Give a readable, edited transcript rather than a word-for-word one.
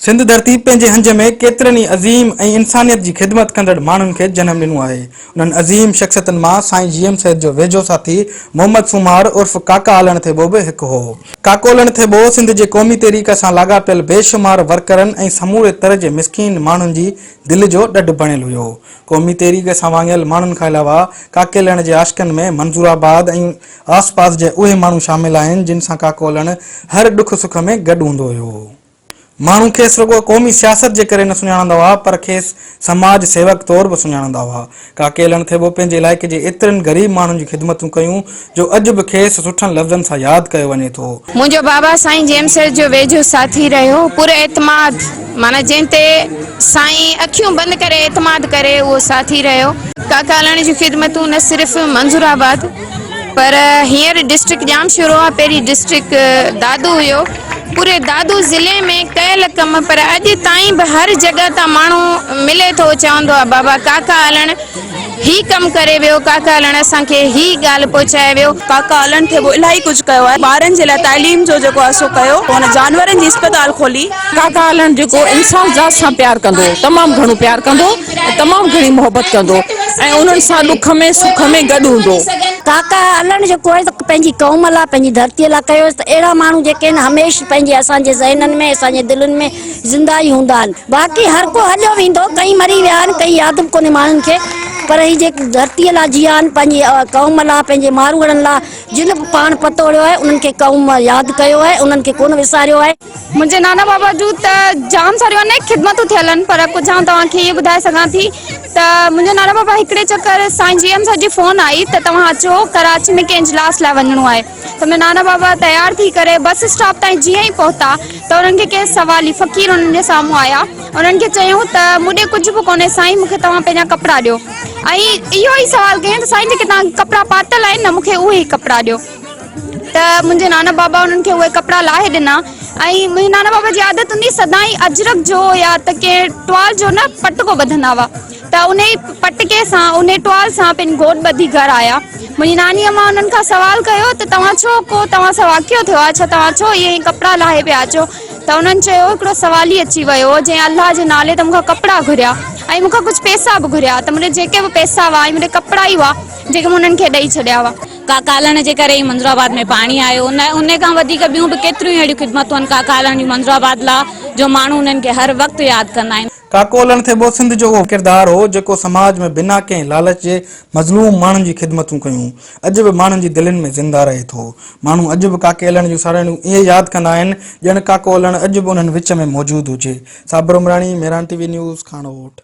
सिंध धरती पंहिंजे हंज में केतिरनि अज़ीम ऐं इंसानियत जी ख़िदमत कंदड़ माण्हुनि खे जनम ॾिनो आहे। उन्हनि अज़ीम शख़्सियतनि मां साईं जीएम सैद जो वेझो साथी मोहम्मद सुमार उर्फ़ काका अलण थेबो बि हिकु हो। काको अलण थेबो सिंध जे क़ौमी तहरीक सां लाॻापियल बेशुमार वर्करनि ऐं समूरे तरह जे मिसकीन माण्हुनि जी दिलि जो ॾढु बणियल हुयो। क़ौमी तहरीक सां वांगियल माण्हुनि खां अलावा काके अलण जे आशिक़नि में मंज़ूराबाद ऐं आस पास जे उहे माण्हू शामिल आहिनि जिन सां काको अलण हर ॾुख सुख में गॾु हूंदो हुयो। माण्हू खेसि रुॻो क़ौमी सियासत जे करे न सुञाणंदा हुआ पर खेसि समाज सेवक तौर बि सुञाणंदा हुआ। काके अलण थेबो पंहिंजे इलाइक़े जे एतिरनि ग़रीब माण्हुनि जी ख़िदमतूं कयूं जो अॼु बि खेसि सुठनि लफ़्ज़नि सां यादि कयो वञे थो। मुंहिंजो बाबा साईं जीएम सैद जो वेझो साथी रहियो, पूरे एतमाद माना जंहिं ते साईं अखियूं बंदि करे एतमाद करे उहो साथी रहियो। काका अलण जी ख़िदमतूं न सिर्फ़ु मंज़ूराबाद पर हींअर डिस्ट्रिक्ट जाम शुरू आहे। पहिरीं डिस्ट्रिक्ट दादू हुयो, पूरे दादू ज़िले में कयल कम पर अॼु ताईं बि हर जॻह तां माण्हू मिले थो चवंदो आहे बाबा काका अलण ही कम करे वियो, काका अलण असांखे ही ॻाल्हि पहुचाए वियो। काका अलण थे वो इलाही कुछ कयो है, ॿारनि जे लाइ तालीम जो जेको असो कयो, हुन जानवरनि जी अस्पताल खोली। काका अलण जेको इंसान ज़ात सां प्यार कंदो, तमामु घणो प्यार कंदो, तमामु घणी मोहबत कंदो ऐं उन्हनि सां ॾुख में सुख में गॾु हूंदो। काका अलण जेको आहे त पंहिंजी क़ौम लाइ पंहिंजी धरतीअ लाइ कयो त अहिड़ा माण्हू जेके आहिनि हमेशह पंहिंजे असांजे ज़हननि में असांजे दिलनि में ज़िंदा ई हूंदा आहिनि। बाक़ी हर को हलियो वेंदो, कई मरी विया आहिनि, कई यादि बि कोन्हे माण्हुनि खे, पर ही जेके धरतीअ लाइ जिया आहिनि, पंहिंजी क़ौम लाइ पंहिंजे मारूड़नि लाइ जिन बि पाण पतोड़ियो आहे उन्हनि खे क़ौम यादि कयो आहे, उन्हनि खे कोन विसारियो आहे। मुंहिंजे नाना बाबा जूं त जाम सारियूं अनेक ख़िदमतूं थियल आहिनि पर कुझु आउं तव्हांखे इहो ॿुधाए सघां थी त मुंहिंजे नाना बाबा हिकिड़े चकर साईं जीएम सैद जी फ़ोन आई त तव्हां अचो कराची में कंहिं इजलास लाइ वञिणो आहे। त मुंहिंजा नाना बाबा तयारु थी करे बस स्टॉप ताईं जीअं ई पहुता त उन्हनि खे कंहिं सवाली फ़क़ीर उन्हनि जे साम्हूं आया। उन्हनि खे चयूं त मूं ॾे कुझु बि कोन्हे साईं, मूंखे तव्हां पंहिंजा कपिड़ा ॾियो। ऐं इहो ई सवाल कयईं त साईं जेके तव्हां कपिड़ा पातल आहिनि न मूंखे उहे ई कपिड़ा ॾियो। त मुंहिंजे नाना बाबा उन्हनि खे उहे कपिड़ा लाहे ॾिना ऐं मुंहिंजे नाना बाबा जी आदत हूंदी सदाईं अजरक जो या त कंहिं टुवाल जो न पटको ॿधंदा हुआ त उन पटके सां उन टुवाल सां पंहिंजी गोॾ ॿधी घर आया। मुंहिंजी नानीअ मां उन्हनि खां सवाल कयो त तव्हां छो को तव्हां सां वाक़ियो थियो आहे, छा तव्हां छो इहे ई कपिड़ा लाहे पिया अचो? त उन्हनि चयो हिकिड़ो सवाल ई अची वियो जंहिं अलाह जे नाले ते मूंखां कपिड़ा घुरिया ऐं मूंखां कुझु पैसा बि घुरिया त मुंहिंजे जेके बि पैसा हुआ ऐं मुंहिंजे कपिड़ा ई हुआ जेके मूं उन्हनि खे ॾेई छॾिया हुआ। काका अलण जे करे ई मंज़ूराबाद में पाणी आयो, उन खां वधीक ॿियूं बि केतिरियूं अहिड़ियूं ख़िदमतूं आहिनि काका अलण जूं मंज़ूराबाद लाइ जो माण्हू उन्हनि खे हर वक़्तु यादि कंदा आहिनि। काको अलण थेबो सिंध जो उहो किरदारु हो जेको समाज में बिना कंहिं लालच जे मज़लूम माण्हुनि जी ख़िदमतूं कयूं अॼु बि माण्हुनि जी दिलनि में ज़िंदा रहे थो। माण्हू अॼु बि काके अलण जूं साड़ियूं ईअं यादि कंदा आहिनि ॼण काको अलण अॼु बि उन्हनि विच में मौजूदु हुजे। Sabir Umrani, Meran TV news, खाणोट।